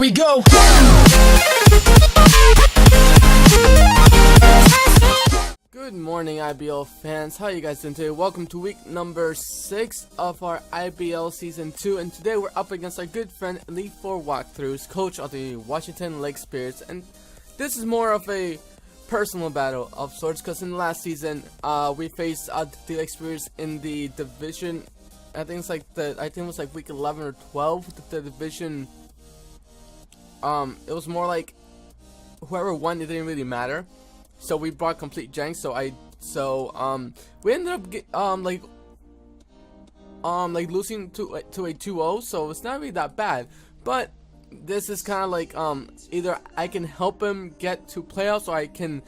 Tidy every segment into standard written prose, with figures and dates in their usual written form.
we go. Good morning, IBL fans. How you guys doing today? Welcome to week number 6 of our IBL season 2, and today we're up against our good friend Elite 4 Walkthroughs, coach of the Washington Lake Spirits, and this is more of a personal battle of sorts because in the last season we faced the Lake Spirits in the division. I think it was like week 11 or 12. The division. It was more like whoever won, it didn't really matter. So we brought complete jank. We ended up losing to a 2-0. So it's not really that bad. But this is kind of like either I can help him get to playoffs, or I can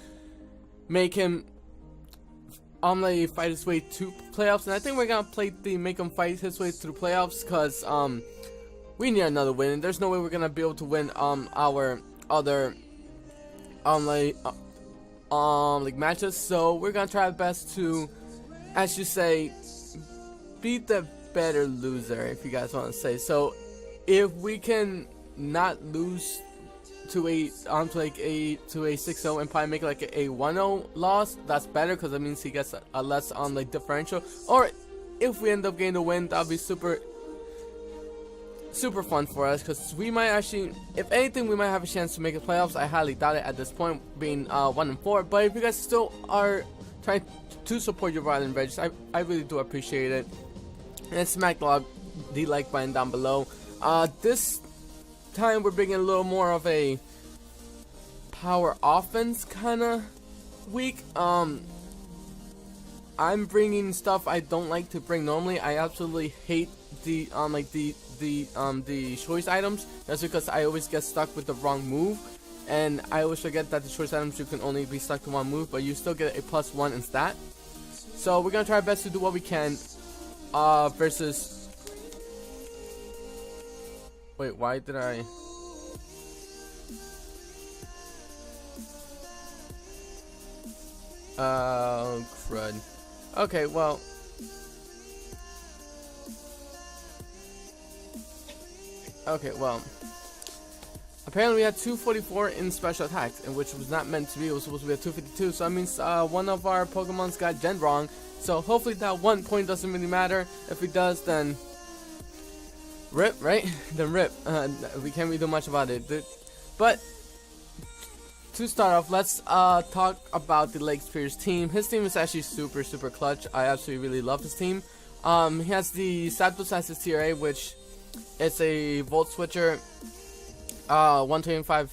make him fight his way to playoffs. And I think we're gonna make him fight his way through playoffs because we need another win. There's no way we're gonna be able to win our other matches. So we're gonna try our best to, as you say, beat the better loser, if you guys want to say. So if we can not lose to a 6-0 and probably make like a 1-0 loss, that's better because that means he gets a less differential. Or if we end up getting the win, that'll be super fun for us, because we might actually, if anything, we might have a chance to make the playoffs. I highly doubt it at this point, being 1-4. But if you guys still are trying to support your Rhode and Regis, I really do appreciate it. And smack the like button down below. This time we're bringing a little more of a power offense kind of week. I'm bringing stuff I don't like to bring normally. I absolutely hate the choice items. That's because I always get stuck with the wrong move, and I always forget that the choice items, you can only be stuck to one move, but you still get a +1 in stat. So we're gonna try our best to do what we can versus. Wait, why did I? Crud. Okay, well. Apparently we had 244 in special attacks, and which was not meant to be. It was supposed to be a 252, so that means one of our Pokemons got gen wrong. So hopefully that 1 point doesn't really matter. If it does, then rip, right? Then rip. We can't really do much about it. But to start off, let's talk about the Lake Spirits team. His team is actually super clutch. I absolutely really love his team. He has the Zapdos as his tier A, which it's a Volt Switcher, 125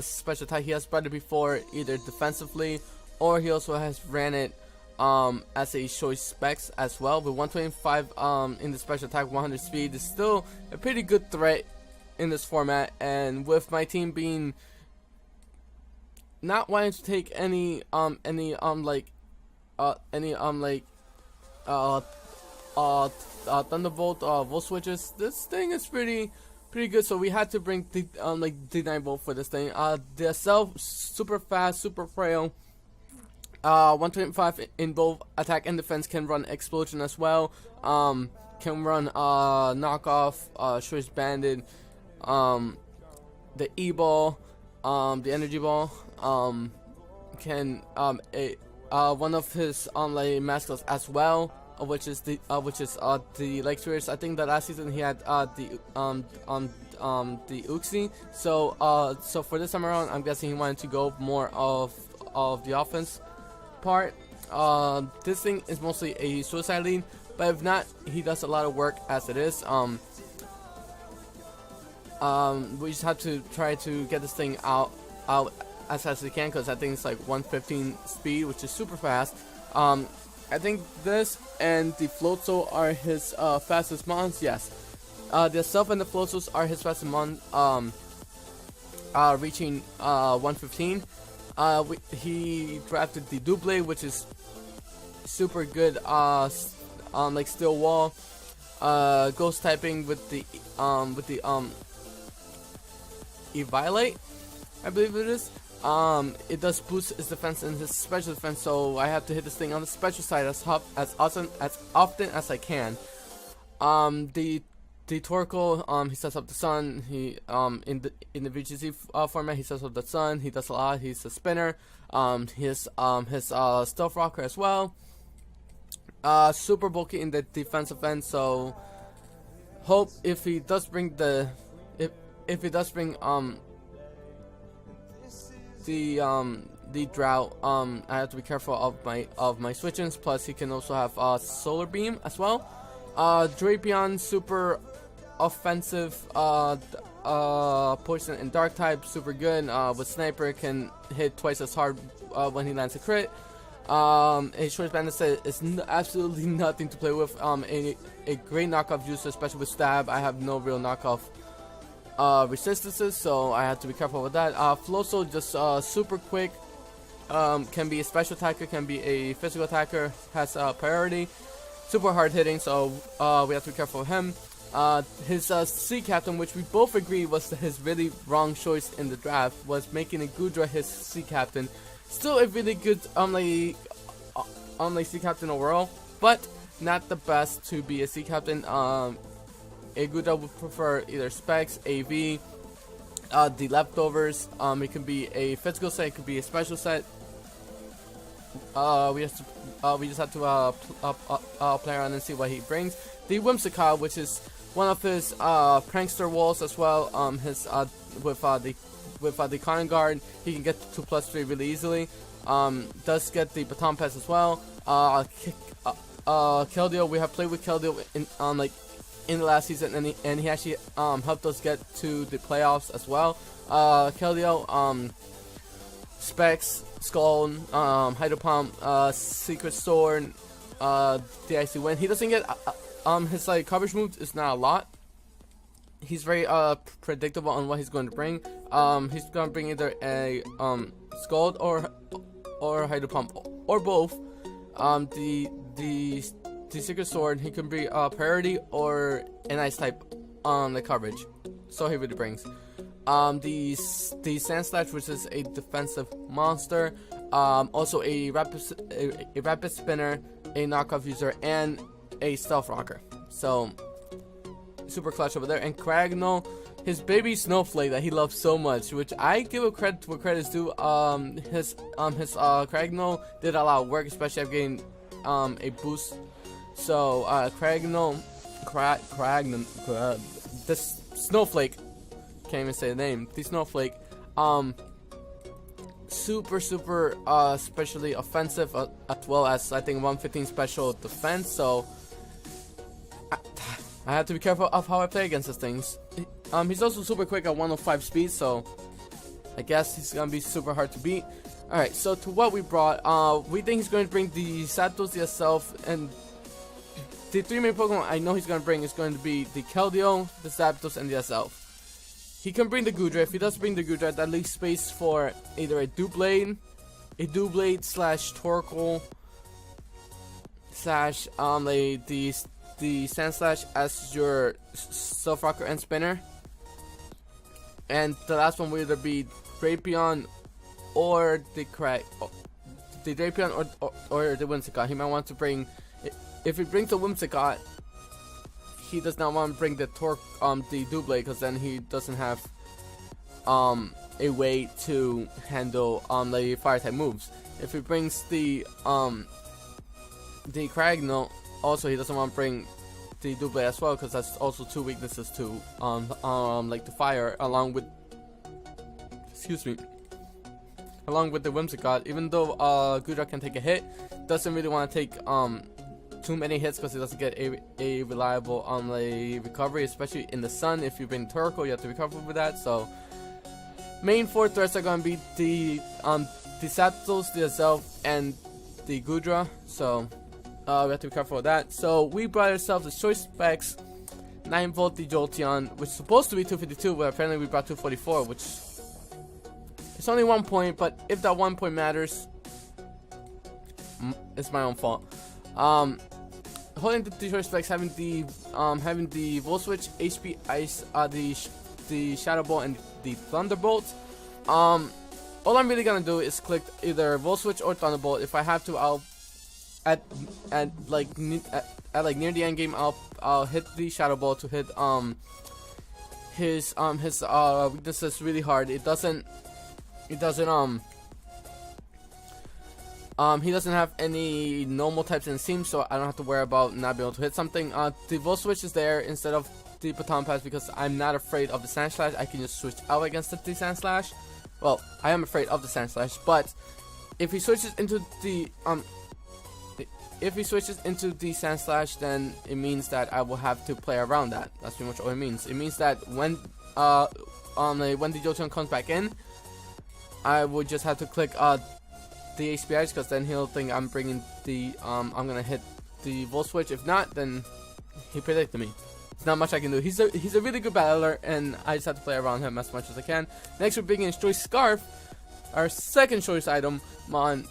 special attack. He has spread it before, either defensively, or he also has ran it as a choice specs as well. With 125 in the special attack, 100 speed is still a pretty good threat in this format. And with my team being not wanting to take any Thunderbolt Volt switches, this thing is pretty good. So we had to bring the the 9-volt for this thing. The self super fast, super frail. 125 in both attack and defense, can run explosion as well. Can run knockoff, choice banded, the E-ball, the energy ball. Can one of his mascots as well, which is the Lake Spirits. I think that last season he had the Uxie. So for this time around, I'm guessing he wanted to go more of the offense part. This thing is mostly a suicide lead, but if not, he does a lot of work as it is. We just have to try to get this thing out as fast as we can, because I think it's like 115 speed, which is super fast. I think this and the Floatzel are his fastest mons. Yes, the Self and the Floatzels are his fastest mon, reaching 115. He drafted the Double, which is super good. Like Steel Wall, Ghost typing with the Eviolite, I believe it is. It does boost his defense and his special defense, so I have to hit this thing on the special side as often as I can. The the Torkoal, he sets up the Sun. He in the VGC format, he sets up the Sun. He does a lot. He's a spinner. His Stealth Rocker as well. Super bulky in the defensive end. So hope if he does bring the the Drought, I have to be careful of my switch-ins. Plus, he can also have Solar Beam as well. Drapion, super offensive, poison and dark type, super good. With Sniper, can hit twice as hard when he lands a crit. A short bandit is absolutely nothing to play with. A great knockoff user, especially with stab. I have no real knockoff resistances, so I have to be careful with that. Floso, just super quick. Can be a special attacker, can be a physical attacker, has priority, super hard hitting, so we have to be careful of him. His Sea Captain, which we both agree was his really wrong choice in the draft, was making a Gudra his Sea Captain. Still a really good Sea Captain overall, but not the best to be a Sea Captain. A Gudra would prefer either Specs, AV, the leftovers. It can be a physical set, it could be a special set. We just have to play around and see what he brings. The Whimsicott, which is one of his prankster walls as well. With the Conan Guard, he can get to +3 really easily. Does get the Baton Pass as well. Keldeo, we have played with Keldeo in the last season, and he actually helped us get to the playoffs as well. Keldeo, Specs, Skull, Hydro Pump, Secret Sword, DIC Wind. He doesn't get his coverage moves is not a lot. He's very predictable on what he's going to bring. He's going to bring either a Scald or Hydro Pump or both. The Secret Sword, he can be priority or an ice type on the coverage, so he really brings. The Sand Slash, which is a defensive monster, also a rapid spinner, a knockoff user, and a Stealth Rocker. So super clutch over there. And Cragno, his baby Snowflake that he loves so much, which I give a credit where credit's due. His Cragno did a lot of work, especially after getting a boost. So Cragno, this Snowflake, can't even say the name. The Snowflake, super especially offensive, as well as I think 115 special defense. So I have to be careful of how I play against these things. He's also super quick at 105 speed, so I guess he's gonna be super hard to beat. Alright, so to what we brought, we think he's going to bring the Zapdos, the Self, and the 3 main Pokemon I know he's going to bring is going to be the Keldeo, the Zapdos, and the Self. He can bring the Gudra. If he does bring the Gudra, that leaves space for either a Doublade slash Torkoal slash the Sand Slash as your Stealth Rocker and Spinner. And the last one will either be Drapion or the Drapion or the Whimsicott. He might want to bring, if he brings the Whimsicott, he does not want to bring the the Doublade, because then he doesn't have a way to handle the fire type moves. If he brings the Cragno, also he doesn't want to bring the Doublade as well, because that's also 2 weaknesses to like the fire, along with the Whimsicott. Even though Gudra can take a hit, doesn't really want to take too many hits, because he doesn't get a reliable recovery, especially in the sun. If you bring Torkoal, you have to be careful with that. So main 4 threats are going to be the Zapdos, the Self, and the Gudra. So we have to be careful with that. So we brought ourselves the Choice Specs, 9-volt the Jolteon, which is supposed to be 252, but apparently we brought 244, which it's only 1 point, but if that 1 point matters, it's my own fault. Holding the Choice Specs, having the Volt Switch, HP Ice, the Shadow Ball, and the Thunderbolt. All I'm really gonna do is click either Volt Switch or Thunderbolt. If I have to, at like near the end game, I'll hit the Shadow Ball to hit his weaknesses really hard. He doesn't he doesn't have any normal types in his team, so I don't have to worry about not being able to hit something. The Volt Switch is there instead of the Baton Pass because I'm not afraid of the Sand Slash. I can just switch out against the Sand Slash. Well, I am afraid of the Sand Slash, but if he switches into the Sand Slash, then it means that I will have to play around that. That's pretty much all it means. It means that when the Jolteon comes back in, I would just have to click the HPIs, because then he'll think I'm bringing the I'm gonna hit the Volt Switch. If not, then he predicted me. There's not much I can do. He's a really good battler, and I just have to play around him as much as I can. Next, we're bringing Choice Scarf, our second choice item on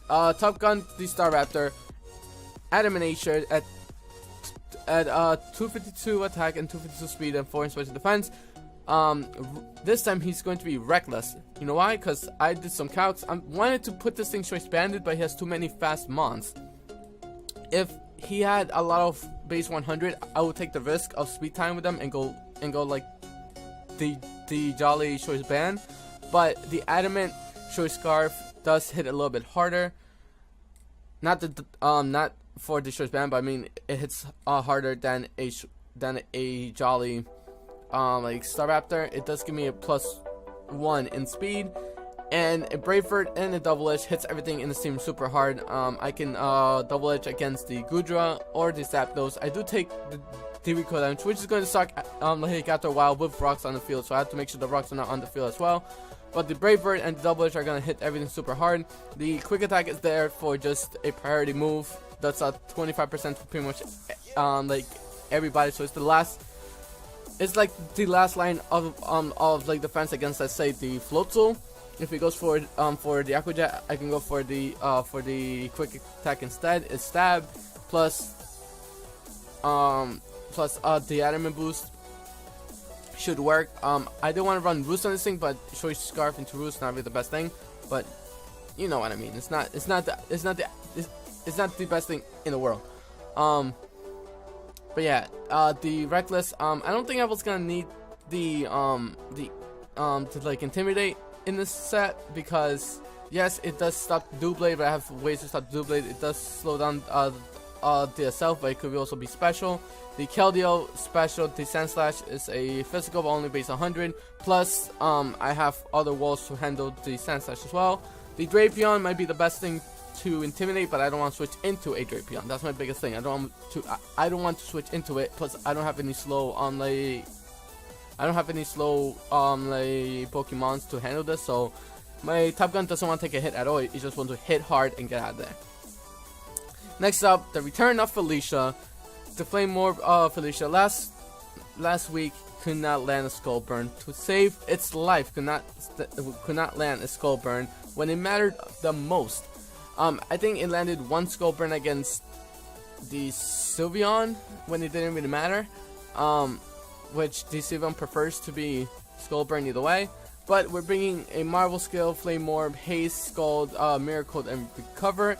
Top Gun the Staraptor, Adamantia at 252 attack and 252 speed and 4 in special defense. This time he's going to be reckless. You know why? Because I did some calcs. I wanted to put this thing choice banded, but he has too many fast mons. If he had a lot of base 100, I would take the risk of speed time with them and go like the Jolly choice band. But the Adamant choice scarf does hit a little bit harder. Not for the choice band, but I mean it hits harder than a Jolly like Staraptor. It does give me a +1 in speed, and a Brave Bird and a Double Edge hits everything in the team super hard. I can Double Edge against the Gudra or the Zapdos. I do take the recoil damage, which is going to suck like after a while with rocks on the field, so I have to make sure the rocks are not on the field as well. But the Brave Bird and the Double Edge are going to hit everything super hard. The Quick Attack is there for just a priority move. That's 25% for pretty much like everybody. So it's like the last line of like defense against, let's say, the Floatzel. If he goes for the Aqua Jet, I can go for the Quick Attack instead. It's Stab plus the Adamant boost should work. I don't want to run Roost on this thing, but Choice Scarf into Roost not really the best thing, but you know what I mean. It's not the best thing in the world. But yeah, the Reckless. I don't think I was gonna need to like Intimidate in this set, because yes, it does stop the Doublade, but I have ways to stop the Doublade. It does slow down the itself, but it could also be special. The Keldeo special, the Sand Slash is a physical, but only base 100. Plus, I have other walls to handle the Sand Slash as well. The Drapion might be the best thing to intimidate, but I don't want to switch into a Drapion. That's my biggest thing. I don't want to switch into it. Plus, I don't have any slow Pokemons to handle this, so my Top Gun doesn't want to take a hit at all. It just wants to hit hard and get out of there. Next up, the return of Felicia. The Flame Orb Felicia last week could not land a Skull Burn. To save its life, could not land a Skull Burn when it mattered the most. I think it landed one Skull Burn against the Sylveon when it didn't really matter. Which the Sylveon prefers to be Skull Burn either way. But we're bringing a Marvel skill, Flame Orb, Haste, Scald, Miracle, and Recover.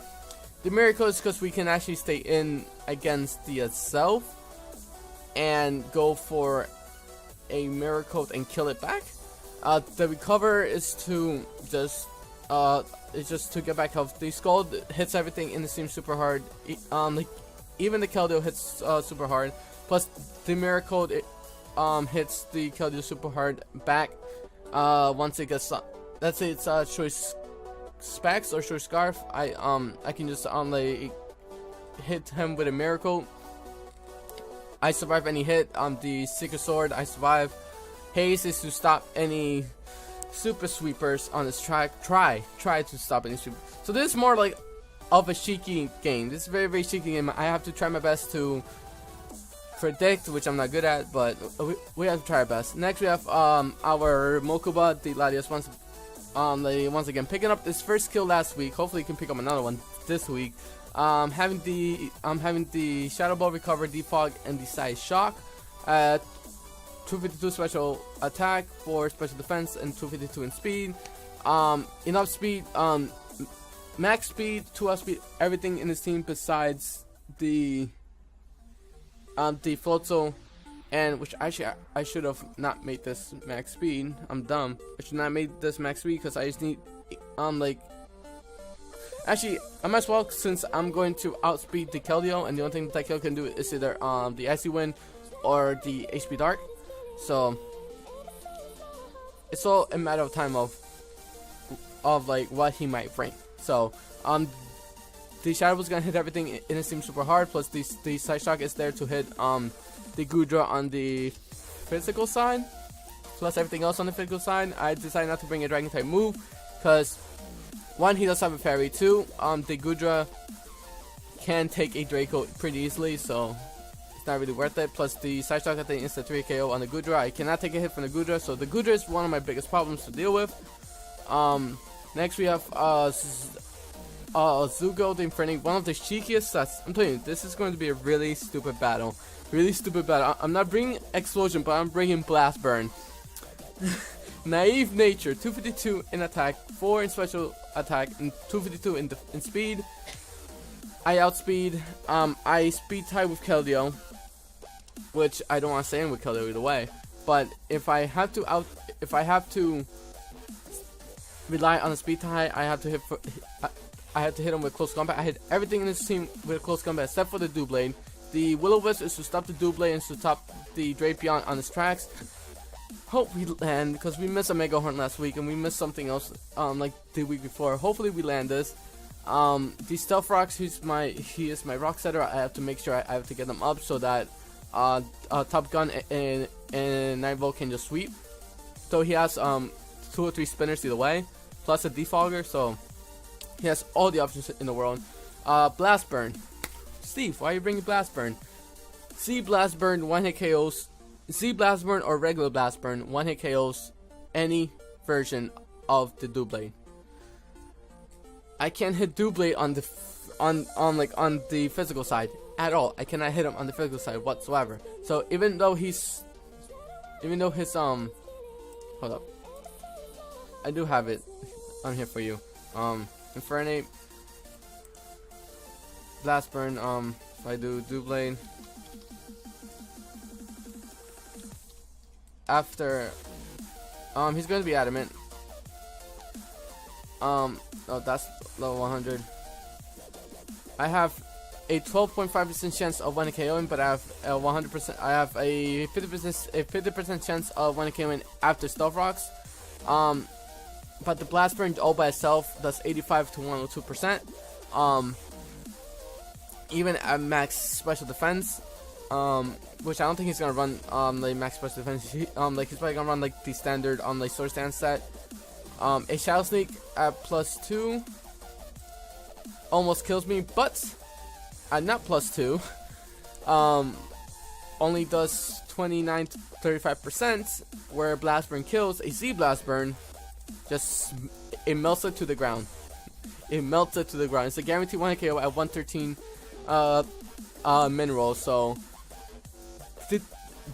The Miracle is because we can actually stay in against the itself and go for a Miracle and kill it back. The Recover is to just to get back health. The Scald hits everything in the team super hard. Like even the Keldeo hits super hard. Plus the Miracle hits the Keldeo super hard back once it gets. Let's say it's Choice Specs or Choice Scarf. I can just like hit him with a Miracle. I survive any hit. The Secret Sword, I survive. Haste is to stop any Super Sweepers on this track. Try to stop any super. So this is more like of a cheeky game. This is a very, very cheeky game. I have to try my best to predict, which I'm not good at, but we have to try our best. Next we have our Mokuba, the Latias once again picking up this first kill last week. Hopefully he can pick up another one this week. Having the Shadow Ball, Recover, Defog, and the Size Shock. 252 special attack, 4 special defense, and 252 in speed. Enough speed max speed, 2 outspeed everything in his team besides the Floatzel, and which actually I should have not made this max speed. I'm dumb. I should not have made this max speed because I just need like, actually I might as well, since I'm going to outspeed the Keldeo, and the only thing that Keldeo can do is either the Icy Wind or the HP Dark. So it's all a matter of time of like what he might bring. So the Shadow Ball's gonna hit everything in his team super hard, plus the Side Shock is there to hit the Goodra on the physical side, plus everything else on the physical side. I decided not to bring a Dragon type move because, one, he does have a Fairy, 2, the Goodra can take a Draco pretty easily, so it's not really worth it. Plus the Side Shock at the insta 3 KO on the Goodra. I cannot take a hit from the Goodra, so the Goodra is one of my biggest problems to deal with. Next we have Zugo the Infernape, one of the cheekiest sets. I'm telling you, this is going to be a really stupid battle. Really stupid battle. I'm not bringing Explosion, but I'm bringing Blast Burn. Naive Nature, 252 in attack, 4 in special attack, and 252 in speed. I outspeed. I speed tie with Keldeo, which I don't want to stay in with Keldeo either way. But if I have to rely on a speed tie, I have to hit him with close combat. I hit everything in this team with close combat except for the Doublade. The Will-O-Wisp is to stop the Doublade and to stop the Drapion on his tracks. Hope we land, because we missed a Mega Horn last week and we missed something else like the week before. Hopefully we land this. The Stealth Rocks, he is my rock setter. I have to make sure I have to get them up so that Top Gun and Nightvolt can just sweep. So he has 2 or 3 spinners either way, plus a Defogger, so he has all the options in the world. Blast Burn. Steve, why are you bringing Blast Burn? Z Blast Burn 1-hit KOs. Z Blast Burn or regular Blast Burn 1-hit KOs any version of the Doublade. I can't hit Doublade on the physical side at all. I cannot hit him on the physical side whatsoever. So even though his hold up, I do have it on here for you. Infernape, Blast Burn. If I do Doublade after, he's going to be adamant. Oh, that's level 100. I have a 12.5% chance of 1 KOing, but I have a 100%. I have a 50% chance of 1 KOing after Stealth Rocks. But the Blast Burn all by itself does 85 to 102%. Even at max special defense, which I don't think he's gonna run like max special defense. Like he's probably gonna run like the standard like Sword Stance set. A Shadow Sneak at +2 almost kills me, but at not +2, only does 29 to 35%, where Blast Burn kills. A Z Blast Burn just melts it to the ground. It melts it to the ground. It's a guaranteed 1 KO at 113 mineral. So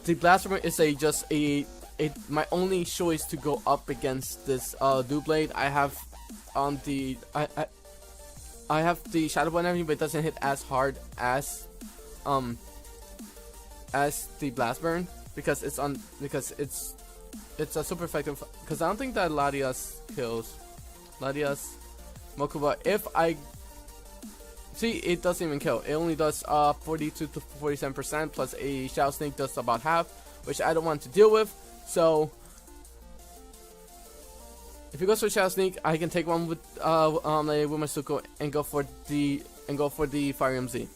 the Blast Burn is my only choice to go up against this Doublade. I have I have the Shadow Ball and everything, but it doesn't hit as hard as the Blast Burn because it's a super effective. Because I don't think that Latias kills Latias Mokuba. If I see, it doesn't even kill. It only does 42 to 47%, plus a Shadow Snake does about half, which I don't want to deal with. So if he goes for Shadow Sneak, I can take one with my Suko and go for the Fire MZ.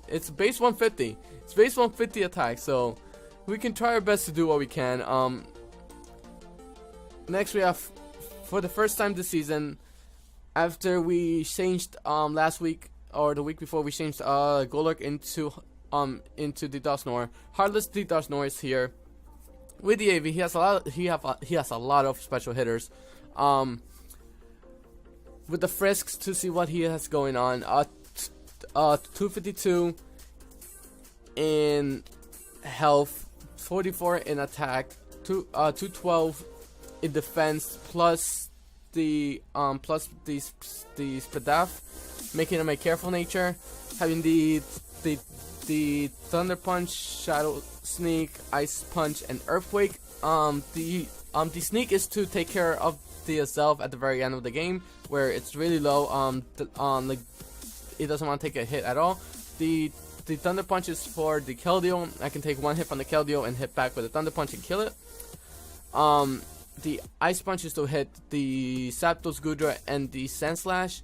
It's base 150. It's base 150 attack, so we can try our best to do what we can. Next we have, for the first time this season, after we changed last week or the week before, we changed Golurk into the Dusknoir. Heartless the Dusknoir is here. With the AV, he has a lot of special hitters. With the Frisks to see what he has going on. 252 in health, 44 in attack, 212 in defense, plus the Spadaf, making him a careful nature, having the Thunder Punch, Shadow Sneak, Ice Punch, and Earthquake. The Sneak is to take care of the Zelf at the very end of the game, where it's really low. Like it doesn't want to take a hit at all. The Thunder Punch is for the Keldeo. I can take one hit from the Keldeo and hit back with a Thunder Punch and kill it. The Ice Punch is to hit the Zapdos, Gudra, and the Sandslash.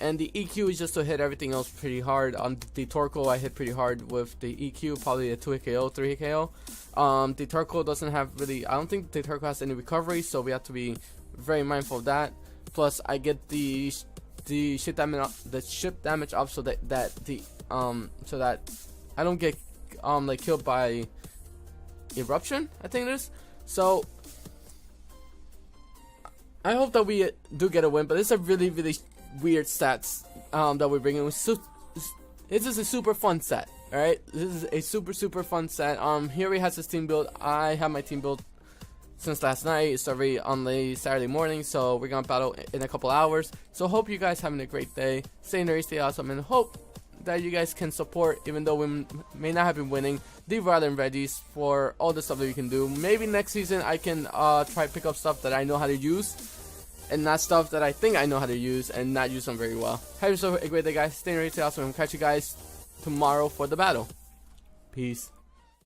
And the EQ is just to hit everything else pretty hard. On the Torkoal, I hit pretty hard with the EQ, probably a 2-hit KO, 3-hit KO. The Torkoal doesn't have really, I don't think the Torkoal has any recovery, so we have to be very mindful of that. Plus, I get the ship damage up so that I don't get like killed by Eruption, I think it is. So I hope that we do get a win, but it's a really weird stats that we're bringing. It's just a super fun set. All right, this is a super fun set. Here has his team build. I have my team build since last night. It's already on the Saturday morning, so we're gonna battle in a couple hours. So hope you guys having a great day. Stay nerdy, stay awesome, and hope that you guys can support, even though we may not have been winning, the Rhode and Regis for all the stuff that you can do. Maybe next season I can try pick up stuff that I know how to use, and not stuff that I think I know how to use and not use them very well. Have yourself a great day, guys. Stay nerdy, stay awesome, and catch you guys tomorrow for the battle. Peace.